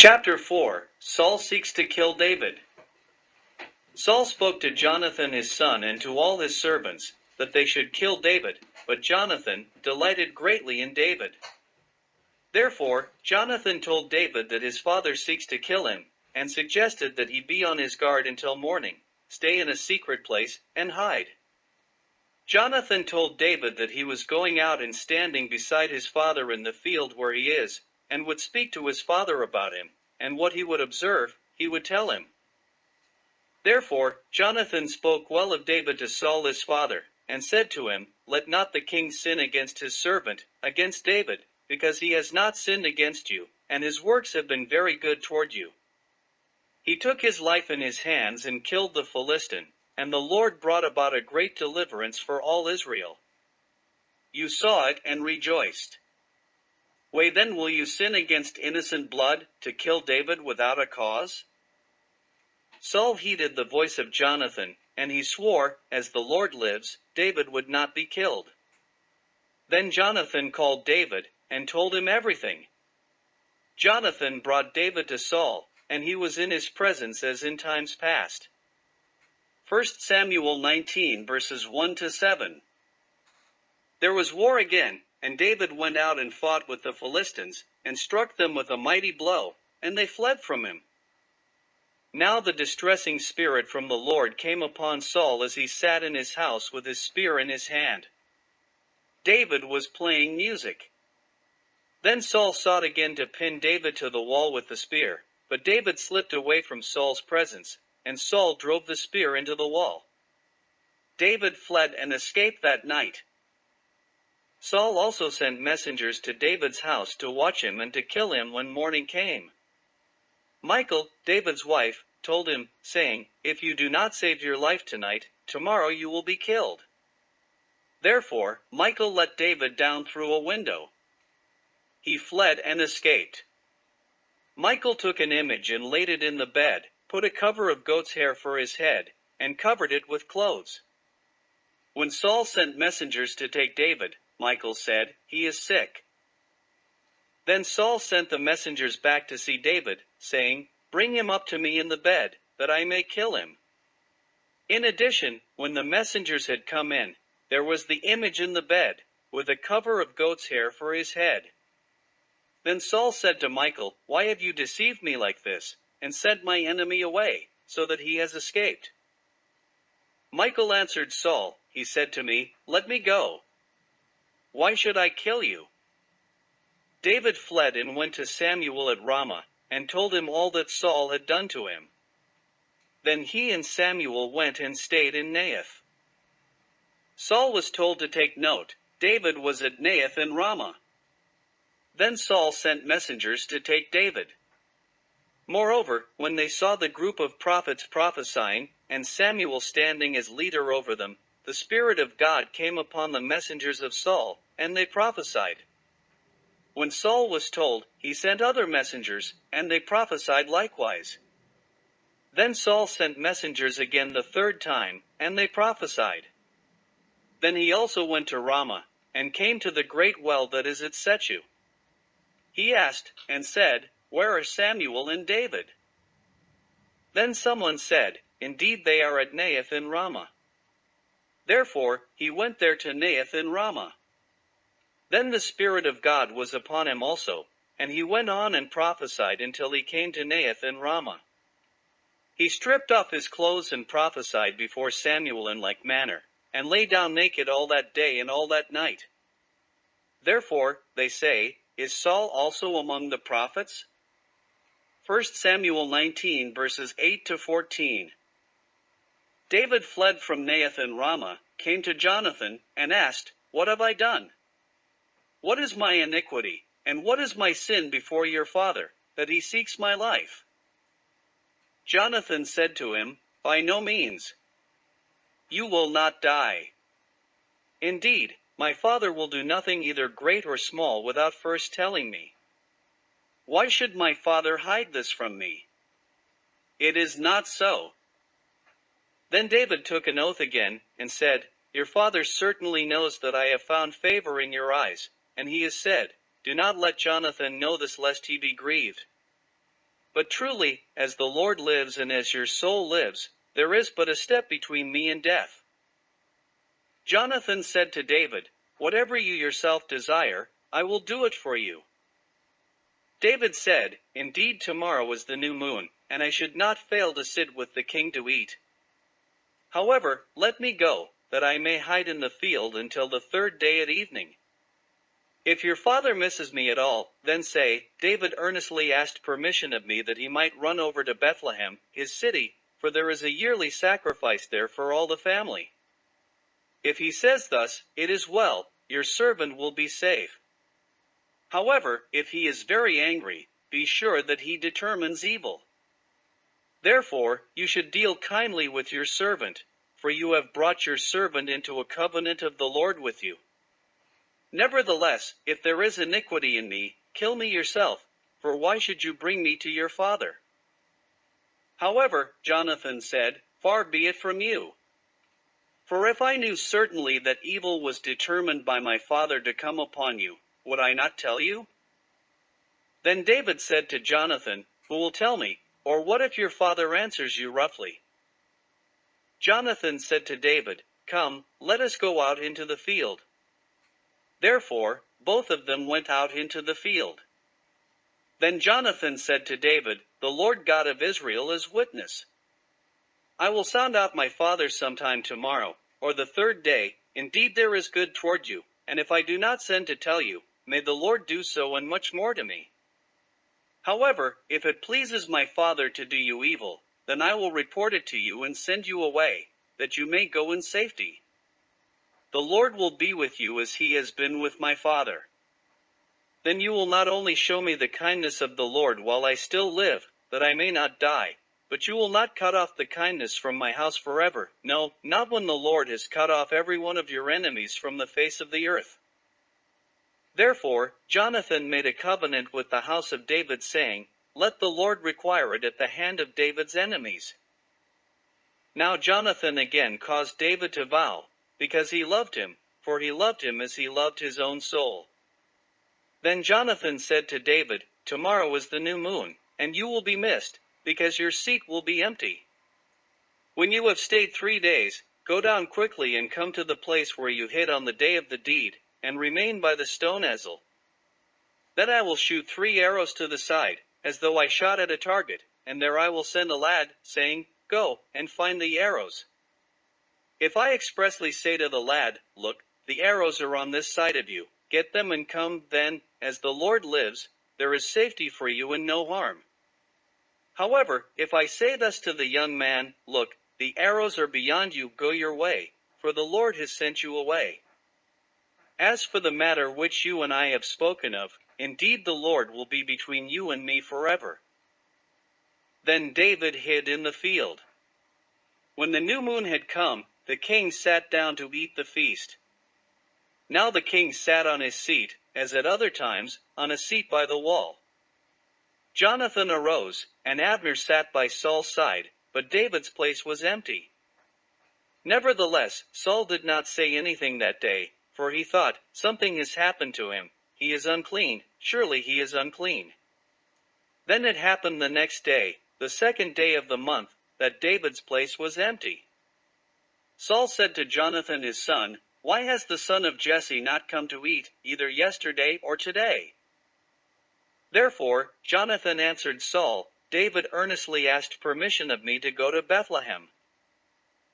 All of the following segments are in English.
Chapter 4. Saul seeks to kill David. Saul spoke to Jonathan his son and to all his servants, that they should kill David, but Jonathan delighted greatly in David. Therefore, Jonathan told David that his father seeks to kill him, and suggested that he be on his guard until morning, stay in a secret place, and hide. Jonathan told David that he was going out and standing beside his father in the field where he is, and would speak to his father about him, and what he would observe, he would tell him. Therefore, Jonathan spoke well of David to Saul his father, and said to him, Let not the king sin against his servant, against David, because he has not sinned against you, and his works have been very good toward you. He took his life in his hands and killed the Philistine, and the Lord brought about a great deliverance for all Israel. You saw it and rejoiced. Why then will you sin against innocent blood, to kill David without a cause? Saul heeded the voice of Jonathan, and he swore, As the Lord lives, David would not be killed. Then Jonathan called David, and told him everything. Jonathan brought David to Saul, and he was in his presence as in times past. 1 Samuel 19 verses 1 to 7. There was war again, and David went out and fought with the Philistines, and struck them with a mighty blow, and they fled from him. Now the distressing spirit from the Lord came upon Saul as he sat in his house with his spear in his hand. David was playing music. Then Saul sought again to pin David to the wall with the spear, but David slipped away from Saul's presence, and Saul drove the spear into the wall. David fled and escaped that night. Saul also sent messengers to David's house to watch him and to kill him when morning came. Michal, David's wife, told him, saying, If you do not save your life tonight, tomorrow you will be killed. Therefore, Michal let David down through a window. He fled and escaped. Michal took an image and laid it in the bed, put a cover of goat's hair for his head, and covered it with clothes. When Saul sent messengers to take David, Michal said, He is sick. Then Saul sent the messengers back to see David, saying, Bring him up to me in the bed, that I may kill him. In addition, when the messengers had come in, there was the image in the bed, with a cover of goat's hair for his head. Then Saul said to Michal, Why have you deceived me like this, and sent my enemy away, so that he has escaped? Michal answered Saul, He said to me, Let me go. Why should I kill you? David fled and went to Samuel at Ramah, and told him all that Saul had done to him. Then he and Samuel went and stayed in Naioth. Saul was told to take note, David was at Naioth in Ramah. Then Saul sent messengers to take David. Moreover, when they saw the group of prophets prophesying, and Samuel standing as leader over them, the Spirit of God came upon the messengers of Saul, and they prophesied. When Saul was told, he sent other messengers, and they prophesied likewise. Then Saul sent messengers again the third time, and they prophesied. Then he also went to Ramah, and came to the great well that is at Sechu. He asked, and said, Where are Samuel and David? Then someone said, Indeed they are at Naioth in Ramah. Therefore he went there to Naioth in Ramah. Then the Spirit of God was upon him also, and he went on and prophesied until he came to Naioth in Ramah. He stripped off his clothes and prophesied before Samuel in like manner, and lay down naked all that day and all that night. Therefore, they say, Is Saul also among the prophets? 1 Samuel 19 verses 8 to 14. David fled from Naioth in Ramah, came to Jonathan, and asked, What have I done? What is my iniquity, and what is my sin before your father, that he seeks my life? Jonathan said to him, By no means. You will not die. Indeed, my father will do nothing either great or small without first telling me. Why should my father hide this from me? It is not so. Then David took an oath again, and said, Your father certainly knows that I have found favor in your eyes, and he has said, Do not let Jonathan know this lest he be grieved. But truly, as the Lord lives and as your soul lives, there is but a step between me and death." Jonathan said to David, "Whatever you yourself desire, I will do it for you." David said, "Indeed, tomorrow is the new moon, and I should not fail to sit with the king to eat. However, let me go, that I may hide in the field until the third day at evening. If your father misses me at all, then say, 'David earnestly asked permission of me that he might run over to Bethlehem, his city, for there is a yearly sacrifice there for all the family.' If he says thus, it is well, your servant will be safe. However, if he is very angry, be sure that he determines evil. Therefore, you should deal kindly with your servant, for you have brought your servant into a covenant of the Lord with you. Nevertheless, if there is iniquity in me, kill me yourself, for why should you bring me to your father?" However, Jonathan said, "Far be it from you. For if I knew certainly that evil was determined by my father to come upon you, would I not tell you?" Then David said to Jonathan, "Who will tell me? Or what if your father answers you roughly?" Jonathan said to David, "Come, let us go out into the field." Therefore, both of them went out into the field. Then Jonathan said to David, "The Lord God of Israel is witness. I will sound out my father sometime tomorrow, or the third day. Indeed, there is good toward you, and if I do not send to tell you, may the Lord do so and much more to me. However, if it pleases my father to do you evil, then I will report it to you and send you away, that you may go in safety. The Lord will be with you as he has been with my father. Then you will not only show me the kindness of the Lord while I still live, that I may not die, but you will not cut off the kindness from my house forever, no, not when the Lord has cut off every one of your enemies from the face of the earth." Therefore, Jonathan made a covenant with the house of David, saying, "Let the Lord require it at the hand of David's enemies." Now Jonathan again caused David to vow, because he loved him, for he loved him as he loved his own soul. Then Jonathan said to David, "Tomorrow is the new moon, and you will be missed, because your seat will be empty. When you have stayed 3 days, go down quickly and come to the place where you hid on the day of the deed, and remain by the stone Ezel. Then I will shoot 3 arrows to the side, as though I shot at a target, and there I will send a lad, saying, 'Go, and find the arrows.' If I expressly say to the lad, 'Look, the arrows are on this side of you, get them and come,' then, as the Lord lives, there is safety for you and no harm. However, if I say thus to the young man, 'Look, the arrows are beyond you, go your way, for the Lord has sent you away.' As for the matter which you and I have spoken of, indeed the Lord will be between you and me forever." Then David hid in the field. When the new moon had come, the king sat down to eat the feast. Now the king sat on his seat, as at other times, on a seat by the wall. Jonathan arose, and Abner sat by Saul's side, but David's place was empty. Nevertheless, Saul did not say anything that day, for he thought, "Something has happened to him, he is unclean, surely he is unclean." Then it happened the next day, the second day of the month, that David's place was empty. Saul said to Jonathan his son, "Why has the son of Jesse not come to eat, either yesterday or today?" Therefore, Jonathan answered Saul, "David earnestly asked permission of me to go to Bethlehem.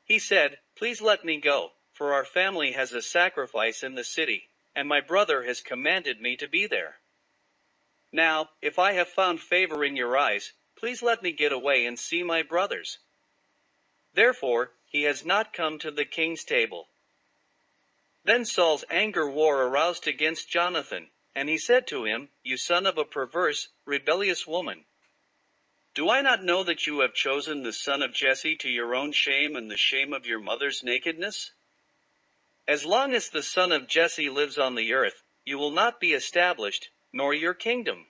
He said, 'Please let me go, for our family has a sacrifice in the city, and my brother has commanded me to be there. Now, if I have found favor in your eyes, please let me get away and see my brothers.' Therefore, he has not come to the king's table." Then Saul's anger war aroused against Jonathan, and he said to him, "You son of a perverse, rebellious woman. Do I not know that you have chosen the son of Jesse to your own shame and the shame of your mother's nakedness? As long as the son of Jesse lives on the earth, you will not be established, nor your kingdom.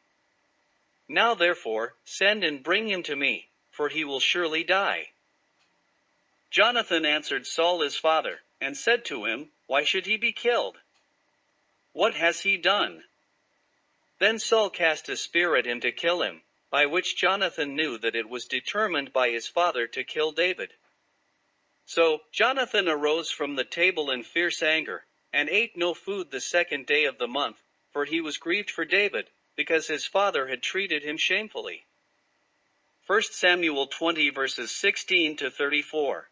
Now therefore, send and bring him to me, for he will surely die." Jonathan answered Saul his father, and said to him, "Why should he be killed? What has he done?" Then Saul cast a spear at him to kill him, by which Jonathan knew that it was determined by his father to kill David. So Jonathan arose from the table in fierce anger, and ate no food the second day of the month, for he was grieved for David, because his father had treated him shamefully. 1 Samuel 20 verses 16 to 34.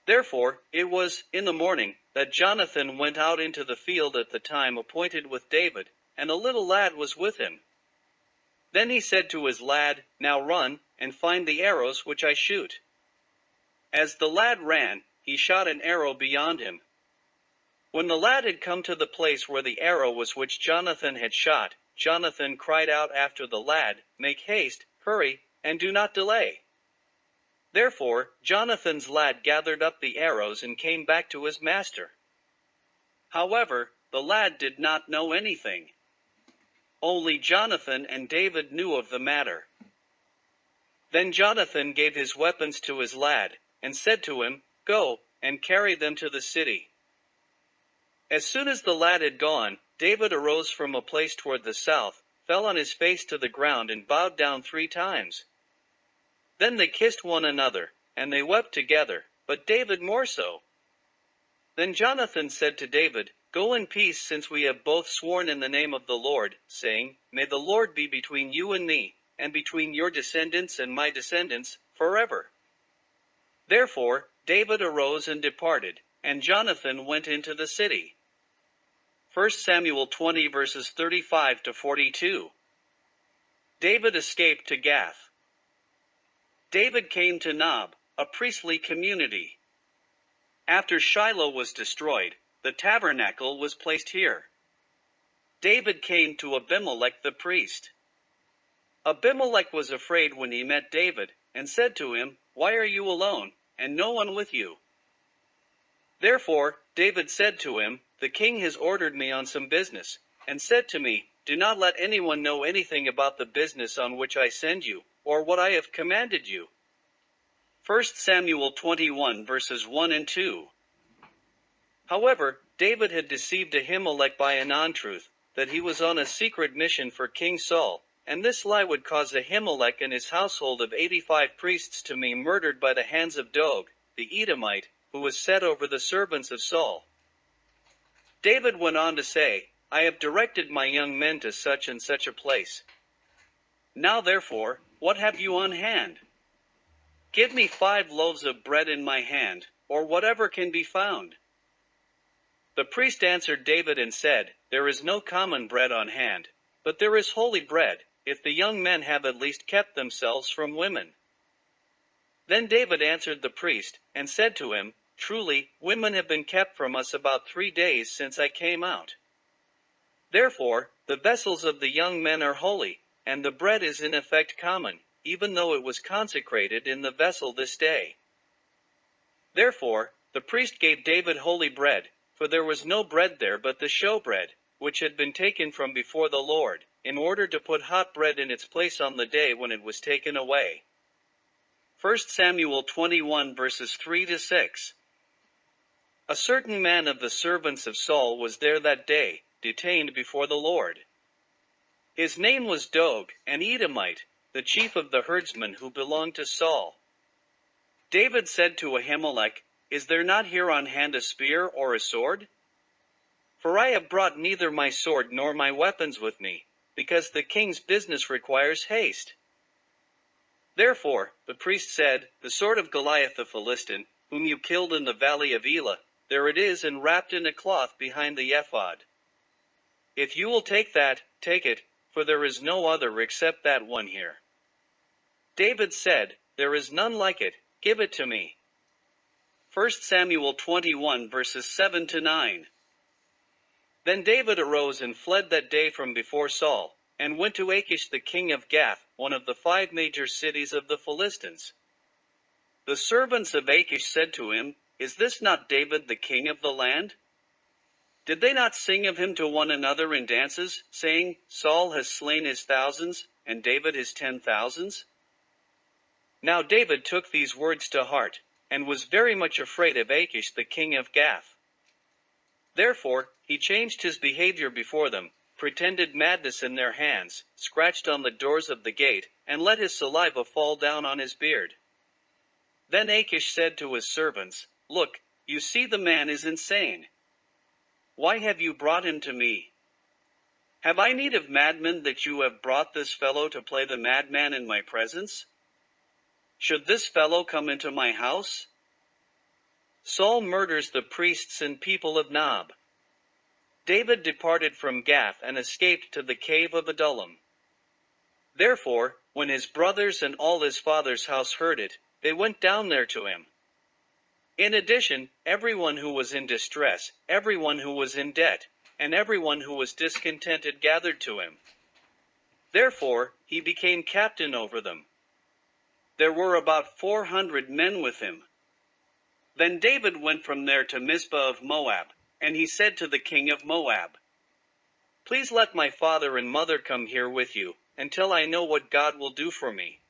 Therefore it was in the morning that Jonathan went out into the field at the time appointed with David, and a little lad was with him. Then he said to his lad, Now run, and find the arrows which I shoot. As the lad ran, he shot an arrow beyond him. When the lad had come to the place where the arrow was which Jonathan had shot, Jonathan cried out after the lad, Make haste, hurry, and do not delay. Therefore Jonathan's lad gathered up the arrows and came back to his master. However, the lad did not know anything. Only Jonathan and David knew of the matter. Then Jonathan gave his weapons to his lad, and said to him, Go, and carry them to the city. As soon as the lad had gone, David arose from a place toward the south, fell on his face to the ground and bowed down 3 times. Then they kissed one another, and they wept together, but David more so. Then Jonathan said to David, Go in peace, since we have both sworn in the name of the Lord, saying, May the Lord be between you and me, and between your descendants and my descendants, forever. Therefore David arose and departed, and Jonathan went into the city. 1 Samuel 20 verses 35 to 42. David escaped to Gath. David came to Nob, a priestly community. After Shiloh was destroyed, the tabernacle was placed here. David came to Abimelech the priest. Abimelech was afraid when he met David, and said to him, Why are you alone, and no one with you? Therefore David said to him, The king has ordered me on some business, and said to me, Do not let anyone know anything about the business on which I send you, or what I have commanded you. 1 Samuel 21 verses 1 and 2. However, David had deceived Ahimelech by an untruth, that he was on a secret mission for King Saul, and this lie would cause Ahimelech and his household of 85 priests to be murdered by the hands of Doeg, the Edomite, who was set over the servants of Saul. David went on to say, I have directed my young men to such and such a place. Now therefore, what have you on hand? Give me 5 loaves of bread in my hand, or whatever can be found. The priest answered David and said, There is no common bread on hand, but there is holy bread, if the young men have at least kept themselves from women. Then David answered the priest, and said to him, Truly, women have been kept from us about 3 days since I came out. Therefore, the vessels of the young men are holy, and the bread is in effect common, even though it was consecrated in the vessel this day. Therefore, the priest gave David holy bread, for there was no bread there but the showbread, which had been taken from before the Lord, in order to put hot bread in its place on the day when it was taken away. 1 Samuel 21 verses 3 to 6. A certain man of the servants of Saul was there that day, detained before the Lord. His name was Doeg, an Edomite, the chief of the herdsmen who belonged to Saul. David said to Ahimelech, Is there not here on hand a spear or a sword? For I have brought neither my sword nor my weapons with me, because the king's business requires haste. Therefore the priest said, The sword of Goliath the Philistine, whom you killed in the valley of Elah, there it is, and wrapped in a cloth behind the ephod. If you will take that, take it, for there is no other except that one here. David said, There is none like it, give it to me. 1 Samuel 21 verses 7 to 9. Then David arose and fled that day from before Saul, and went to Achish the king of Gath, one of the 5 major cities of the Philistines. The servants of Achish said to him, Is this not David the king of the land? Did they not sing of him to one another in dances, saying, Saul has slain his thousands, and David his 10,000s? Now David took these words to heart, and was very much afraid of Achish the king of Gath. Therefore he changed his behavior before them, pretended madness in their hands, scratched on the doors of the gate, and let his saliva fall down on his beard. Then Achish said to his servants, "Look, you see the man is insane. Why have you brought him to me? Have I need of madmen that you have brought this fellow to play the madman in my presence? Should this fellow come into my house?" Saul murders the priests and people of Nob. David departed from Gath and escaped to the cave of Adullam. Therefore, when his brothers and all his father's house heard it, they went down there to him. In addition, everyone who was in distress, everyone who was in debt, and everyone who was discontented gathered to him. Therefore, he became captain over them. There were about 400 men with him. Then David went from there to Mizpah of Moab, and he said to the king of Moab, "Please let my father and mother come here with you, until I know what God will do for me."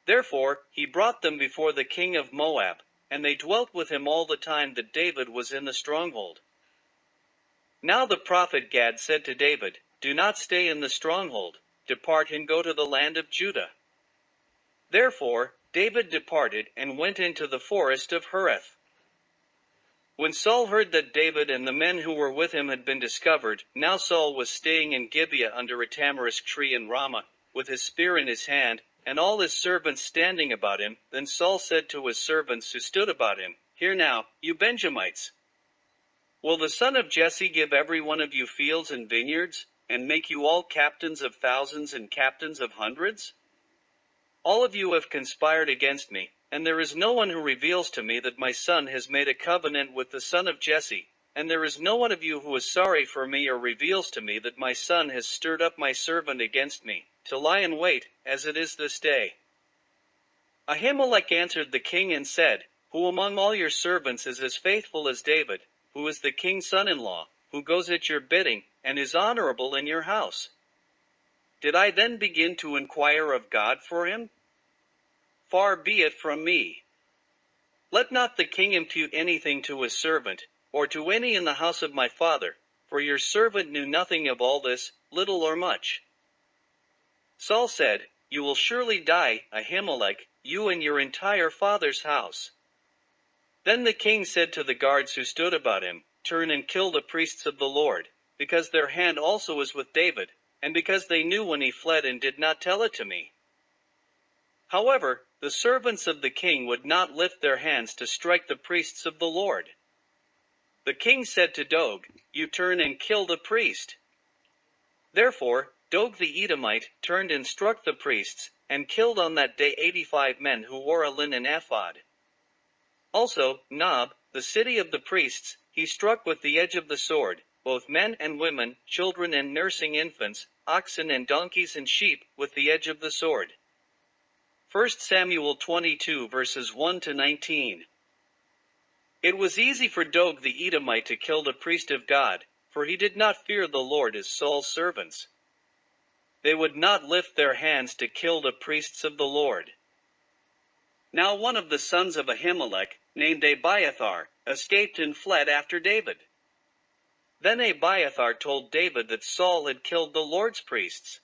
Therefore, he brought them before the king of Moab, and they dwelt with him all the time that David was in the stronghold. Now the prophet Gad said to David, "Do not stay in the stronghold, depart and go to the land of Judah." Therefore, David departed and went into the forest of Hereth. When Saul heard that David and the men who were with him had been discovered, now Saul was staying in Gibeah under a tamarisk tree in Ramah, with his spear in his hand, and all his servants standing about him. Then Saul said to his servants who stood about him, "Hear now, you Benjamites. Will the son of Jesse give every one of you fields and vineyards, and make you all captains of thousands and captains of hundreds? All of you have conspired against me, and there is no one who reveals to me that my son has made a covenant with the son of Jesse, and there is no one of you who is sorry for me or reveals to me that my son has stirred up my servant against me, to lie in wait, as it is this day." Ahimelech answered the king and said, "Who among all your servants is as faithful as David, who is the king's son-in-law, who goes at your bidding, and is honorable in your house? Did I then begin to inquire of God for him? Far be it from me. Let not the king impute anything to his servant, or to any in the house of my father, for your servant knew nothing of all this, little or much." Saul said, "You will surely die, Ahimelech, you and your entire father's house." Then the king said to the guards who stood about him, "Turn and kill the priests of the Lord, because their hand also is with David, and because they knew when he fled and did not tell it to me." However, the servants of the king would not lift their hands to strike the priests of the Lord. The king said to Dog, "You turn and kill the priest." Therefore, Dog the Edomite turned and struck the priests, and killed on that day 85 men who wore a linen ephod. Also, Nob, the city of the priests, he struck with the edge of the sword, both men and women, children and nursing infants, oxen and donkeys and sheep, with the edge of the sword. 1 Samuel 22 verses 1 to 19. It was easy for Dog the Edomite to kill the priest of God, for he did not fear the Lord as Saul's servants. They would not lift their hands to kill the priests of the Lord. Now one of the sons of Ahimelech, named Abiathar, escaped and fled after David. Then Abiathar told David that Saul had killed the Lord's priests.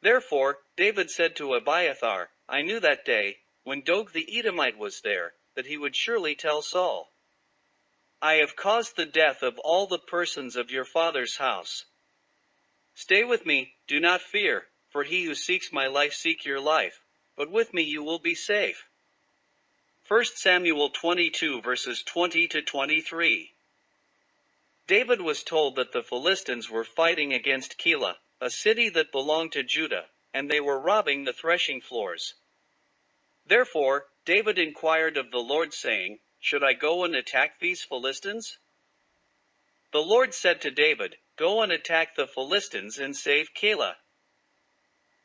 Therefore, David said to Abiathar, "I knew that day, when Dog the Edomite was there, that he would surely tell Saul. I have caused the death of all the persons of your father's house. Stay with me, do not fear, for he who seeks my life seek your life, but with me you will be safe." 1 Samuel 22 verses 20 to 23. David was told that the Philistines were fighting against Keilah, a city that belonged to Judah, and they were robbing the threshing floors. Therefore, David inquired of the Lord, saying, "Should I go and attack these Philistines?" The Lord said to David, "Go and attack the Philistines and save Keilah."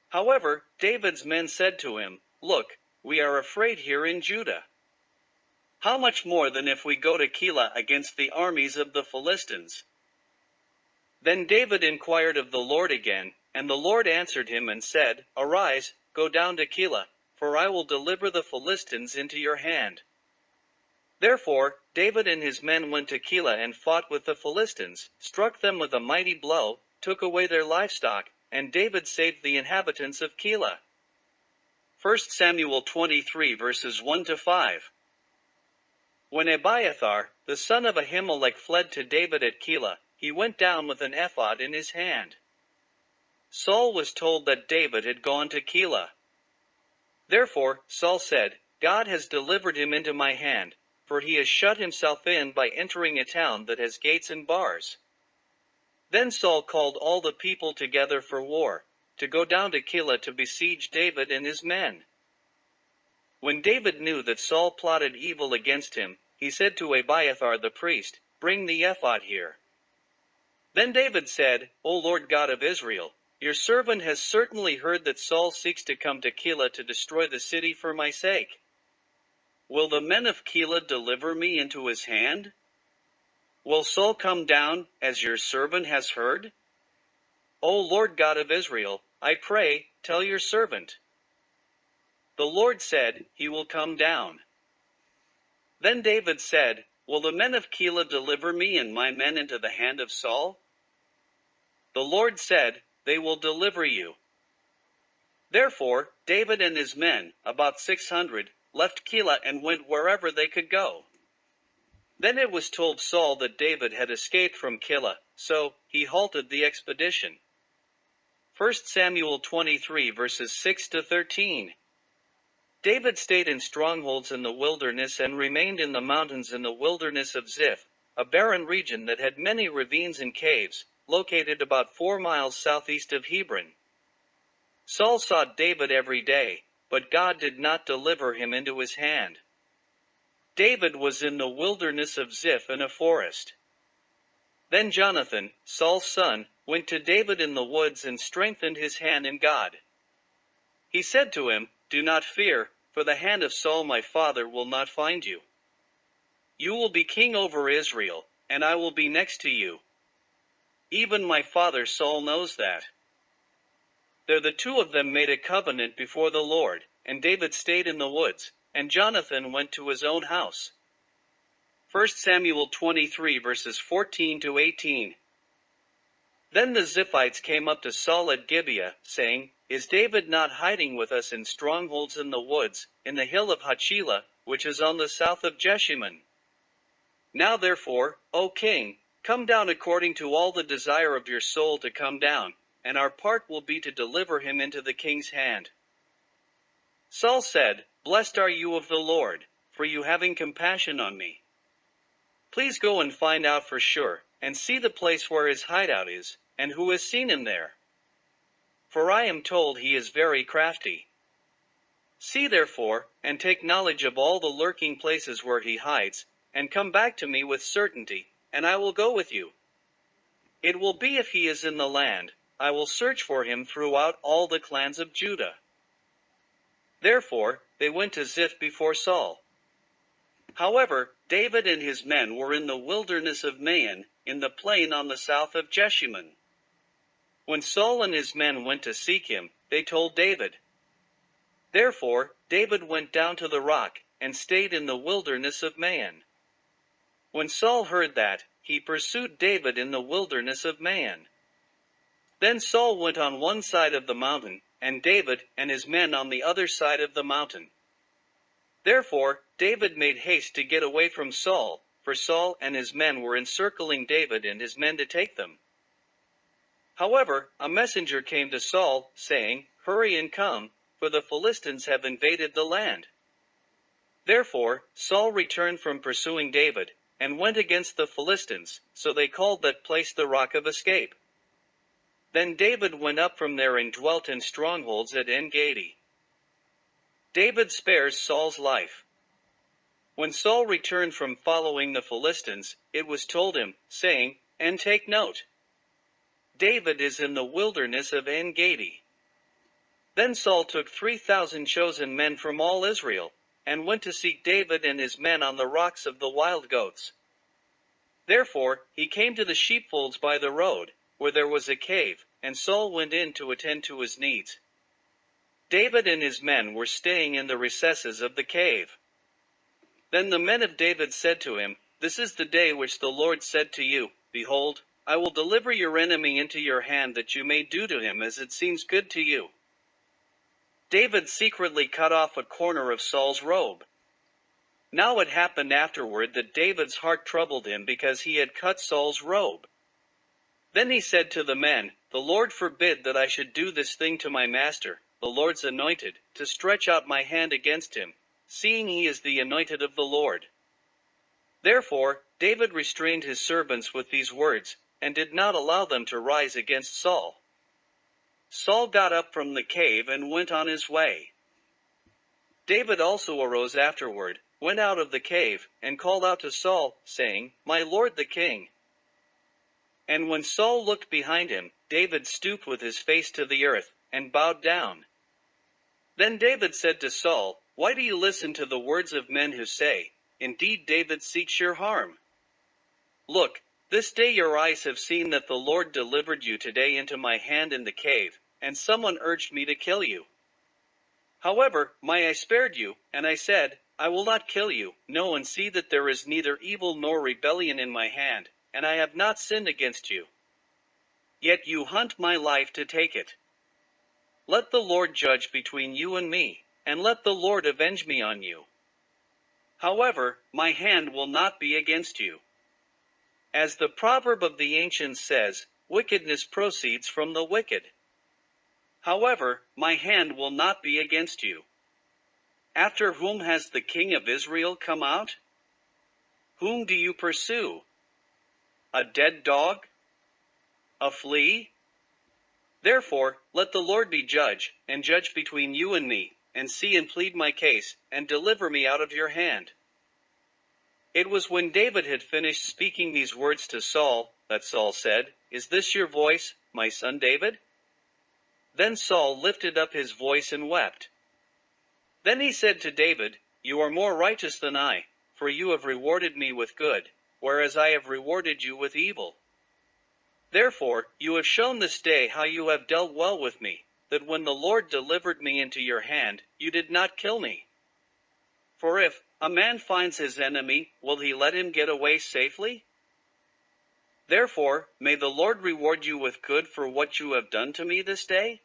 However, David's men said to him, "Look, we are afraid here in Judah. How much more than if we go to Keilah against the armies of the Philistines?" Then David inquired of the Lord again, and the Lord answered him and said, "Arise, go down to Keilah, for I will deliver the Philistines into your hand." Therefore, David and his men went to Keilah and fought with the Philistines, struck them with a mighty blow, took away their livestock, and David saved the inhabitants of Keilah. 1 Samuel 23 verses 1-5. When Abiathar, the son of Ahimelech, fled to David at Keilah, he went down with an ephod in his hand. Saul was told that David had gone to Keilah. Therefore Saul said, God has delivered him into my hand, for he has shut himself in by entering a town that has gates and bars. Then Saul called all the people together for war, to go down to Keilah to besiege David and his men. When David knew that Saul plotted evil against him, he said to Abiathar the priest, Bring the ephod here. Then David said, O Lord God of Israel, your servant has certainly heard that Saul seeks to come to Keilah to destroy the city for my sake. Will the men of Keilah deliver me into his hand? Will Saul come down, as your servant has heard? O Lord God of Israel, I pray, tell your servant. The Lord said, He will come down. Then David said, Will the men of Keilah deliver me and my men into the hand of Saul? The Lord said, They will deliver you. Therefore David and his men, about 600, left Keilah and went wherever they could go. Then it was told Saul that David had escaped from Keilah, so he halted the expedition. 1 Samuel 23 verses 6-13. David stayed in strongholds in the wilderness and remained in the mountains in the wilderness of Ziph, a barren region that had many ravines and caves, located about 4 miles southeast of Hebron. Saul sought David every day, but God did not deliver him into his hand. David was in the wilderness of Ziph in a forest. Then Jonathan, Saul's son, went to David in the woods and strengthened his hand in God. He said to him, Do not fear, for the hand of Saul my father will not find you. You will be king over Israel, and I will be next to you. Even my father Saul knows that. There the two of them made a covenant before the Lord, and David stayed in the woods, and Jonathan went to his own house. 1 Samuel 23 verses 14-18. Then the Ziphites came up to Saul at Gibeah, saying, Is David not hiding with us in strongholds in the woods, in the hill of Hachilah, which is on the south of Jeshimon? Now therefore, O king, come down according to all the desire of your soul to come down, and our part will be to deliver him into the king's hand. Saul said, Blessed are you of the Lord, for you having compassion on me. Please go and find out for sure, and see the place where his hideout is, and who has seen him there. For I am told he is very crafty. See therefore, and take knowledge of all the lurking places where he hides, and come back to me with certainty, and I will go with you. It will be if he is in the land, I will search for him throughout all the clans of Judah. Therefore they went to Ziph before Saul. However, David and his men were in the wilderness of Maon, in the plain on the south of Jeshimon. When Saul and his men went to seek him, they told David. Therefore David went down to the rock, and stayed in the wilderness of Maon. When Saul heard that, he pursued David in the wilderness of Maon. Then Saul went on one side of the mountain, and David and his men on the other side of the mountain. Therefore David made haste to get away from Saul, for Saul and his men were encircling David and his men to take them. However, a messenger came to Saul, saying, Hurry and come, for the Philistines have invaded the land. Therefore Saul returned from pursuing David, and went against the Philistines, so they called that place the Rock of Escape. Then David went up from there and dwelt in strongholds at En-Gedi. David spares Saul's life. When Saul returned from following the Philistines, it was told him, saying, And take note, David is in the wilderness of En-Gedi. Then Saul took 3,000 chosen men from all Israel, and went to seek David and his men on the rocks of the wild goats. Therefore he came to the sheepfolds by the road, where there was a cave, and Saul went in to attend to his needs. David and his men were staying in the recesses of the cave. Then the men of David said to him, This is the day which the Lord said to you, Behold, I will deliver your enemy into your hand that you may do to him as it seems good to you. David secretly cut off a corner of Saul's robe. Now it happened afterward that David's heart troubled him because he had cut Saul's robe. Then he said to the men, The Lord forbid that I should do this thing to my master, the Lord's anointed, to stretch out my hand against him, seeing he is the anointed of the Lord. Therefore, David restrained his servants with these words, and did not allow them to rise against Saul. Saul got up from the cave and went on his way. David also arose afterward, went out of the cave, and called out to Saul, saying, My lord the king. And when Saul looked behind him, David stooped with his face to the earth, and bowed down. Then David said to Saul, Why do you listen to the words of men who say, Indeed David seeks your harm? Look, this day your eyes have seen that the Lord delivered you today into my hand in the cave, and someone urged me to kill you. However, I spared you, and I said, I will not kill you, no, and see that there is neither evil nor rebellion in my hand, and I have not sinned against you. Yet you hunt my life to take it. Let the Lord judge between you and me, and let the Lord avenge me on you. However, my hand will not be against you. As the proverb of the ancients says, wickedness proceeds from the wicked. However, my hand will not be against you. After whom has the king of Israel come out? Whom do you pursue? A dead dog? A flea? Therefore, let the Lord be judge, and judge between you and me, and see and plead my case, and deliver me out of your hand. It was when David had finished speaking these words to Saul, that Saul said, Is this your voice, my son David? Then Saul lifted up his voice and wept. Then he said to David, You are more righteous than I, for you have rewarded me with good, whereas I have rewarded you with evil. Therefore, you have shown this day how you have dealt well with me, that when the Lord delivered me into your hand, you did not kill me. For if a man finds his enemy, will he let him get away safely? Therefore, may the Lord reward you with good for what you have done to me this day.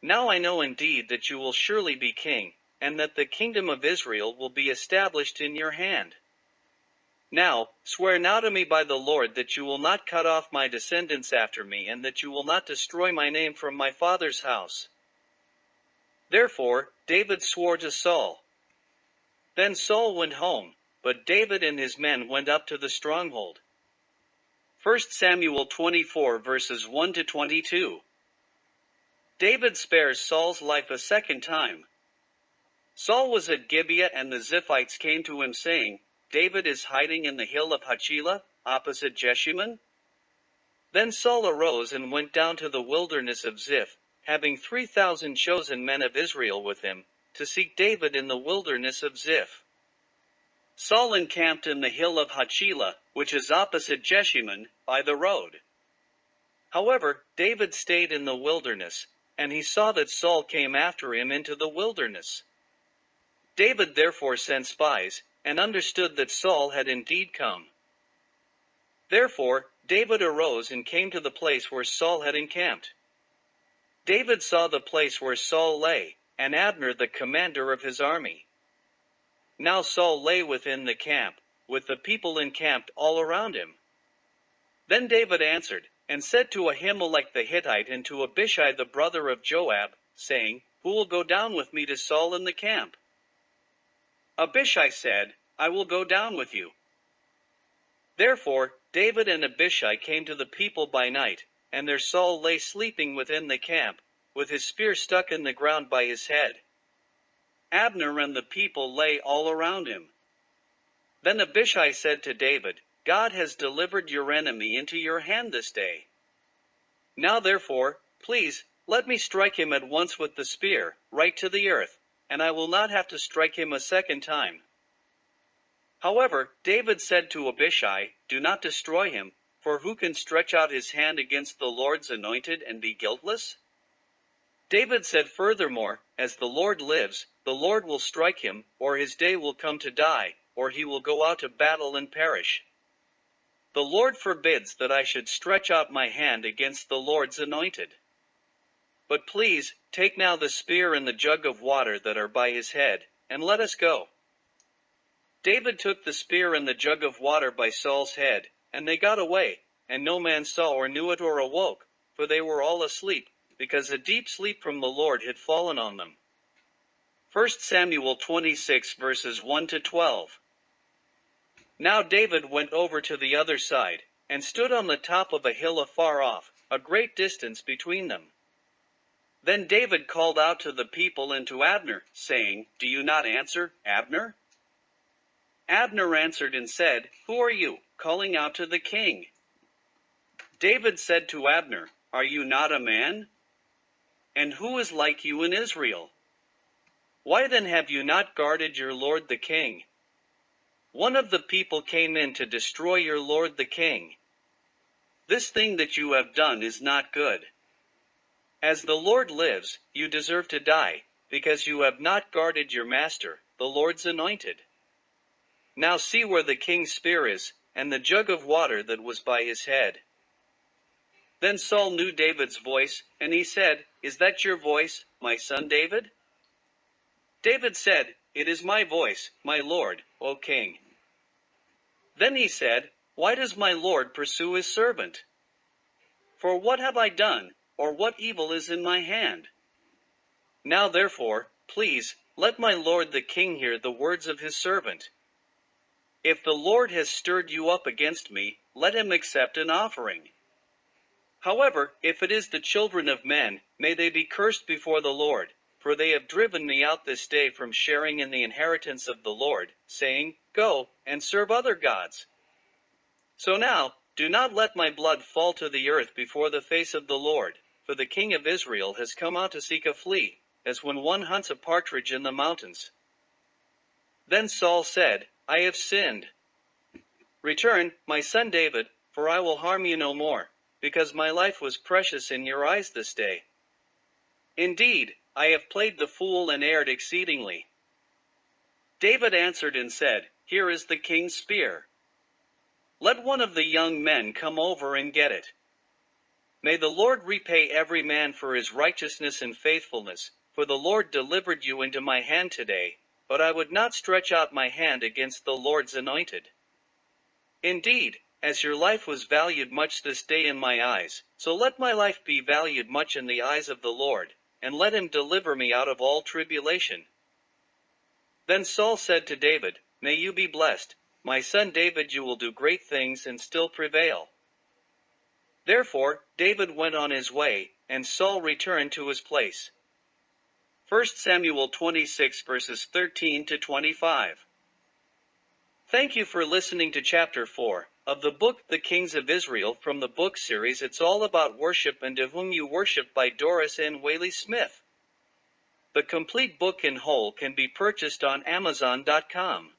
Now I know indeed that you will surely be king, and that the kingdom of Israel will be established in your hand. Now, swear now to me by the Lord that you will not cut off my descendants after me, and that you will not destroy my name from my father's house. Therefore, David swore to Saul. Then Saul went home, but David and his men went up to the stronghold. 1 Samuel 24 verses 1 to 22. David spares Saul's life a second time. Saul was at Gibeah, and the Ziphites came to him saying, David is hiding in the hill of Hachilah, opposite Jeshimon. Then Saul arose and went down to the wilderness of Ziph, having 3,000 chosen men of Israel with him, to seek David in the wilderness of Ziph. Saul encamped in the hill of Hachilah, which is opposite Jeshimon, by the road. However, David stayed in the wilderness, and he saw that Saul came after him into the wilderness. David therefore sent spies, and understood that Saul had indeed come. Therefore, David arose and came to the place where Saul had encamped. David saw the place where Saul lay, and Abner the commander of his army. Now Saul lay within the camp, with the people encamped all around him. Then David answered, and said to Ahimelech the Hittite and to Abishai the brother of Joab, saying, Who will go down with me to Saul in the camp? Abishai said, I will go down with you. Therefore, David and Abishai came to the people by night, and there Saul lay sleeping within the camp, with his spear stuck in the ground by his head. Abner and the people lay all around him. Then Abishai said to David, God has delivered your enemy into your hand this day. Now therefore, please, let me strike him at once with the spear, right to the earth, and I will not have to strike him a second time. However, David said to Abishai, Do not destroy him, for who can stretch out his hand against the Lord's anointed and be guiltless? David said furthermore, As the Lord lives, the Lord will strike him, or his day will come to die, or he will go out to battle and perish. The Lord forbids that I should stretch out my hand against the Lord's anointed. But please, take now the spear and the jug of water that are by his head, and let us go." David took the spear and the jug of water by Saul's head, and they got away, and no man saw or knew it or awoke, for they were all asleep, because a deep sleep from the Lord had fallen on them. 1 Samuel 26 verses 1 to 12. Now David went over to the other side, and stood on the top of a hill afar off, a great distance between them. Then David called out to the people and to Abner, saying, "Do you not answer, Abner?" Abner answered and said, "Who are you, calling out to the king?" David said to Abner, "Are you not a man? And who is like you in Israel? Why then have you not guarded your lord the king? One of the people came in to destroy your lord the king. This thing that you have done is not good. As the Lord lives, you deserve to die, because you have not guarded your master, the Lord's anointed. Now see where the king's spear is, and the jug of water that was by his head." Then Saul knew David's voice, and he said, "Is that your voice, my son David?" David said, "It is my voice, my lord, O king." Then he said, "Why does my lord pursue his servant? For what have I done, or what evil is in my hand? Now therefore, please, let my lord the king hear the words of his servant. If the Lord has stirred you up against me, let him accept an offering. However, if it is the children of men, may they be cursed before the Lord, for they have driven me out this day from sharing in the inheritance of the Lord, saying, 'Go, and serve other gods.' So now, do not let my blood fall to the earth before the face of the Lord, for the king of Israel has come out to seek a flea, as when one hunts a partridge in the mountains." Then Saul said, "I have sinned. Return, my son David, for I will harm you no more, because my life was precious in your eyes this day. Indeed, I have played the fool and erred exceedingly." David answered and said, "Here is the king's spear. Let one of the young men come over and get it. May the Lord repay every man for his righteousness and faithfulness, for the Lord delivered you into my hand today, but I would not stretch out my hand against the Lord's anointed. Indeed, as your life was valued much this day in my eyes, so let my life be valued much in the eyes of the Lord, and let him deliver me out of all tribulation." Then Saul said to David, "May you be blessed, my son David, you will do great things and still prevail." Therefore David went on his way, and Saul returned to his place. 1 Samuel 26 verses 13 to 25. Thank you for listening to Chapter 4 of the book The Kings of Israel from the book series It's All About Worship and To Whom You Worship by Doris N. Whaley Smith. The complete book in whole can be purchased on Amazon.com.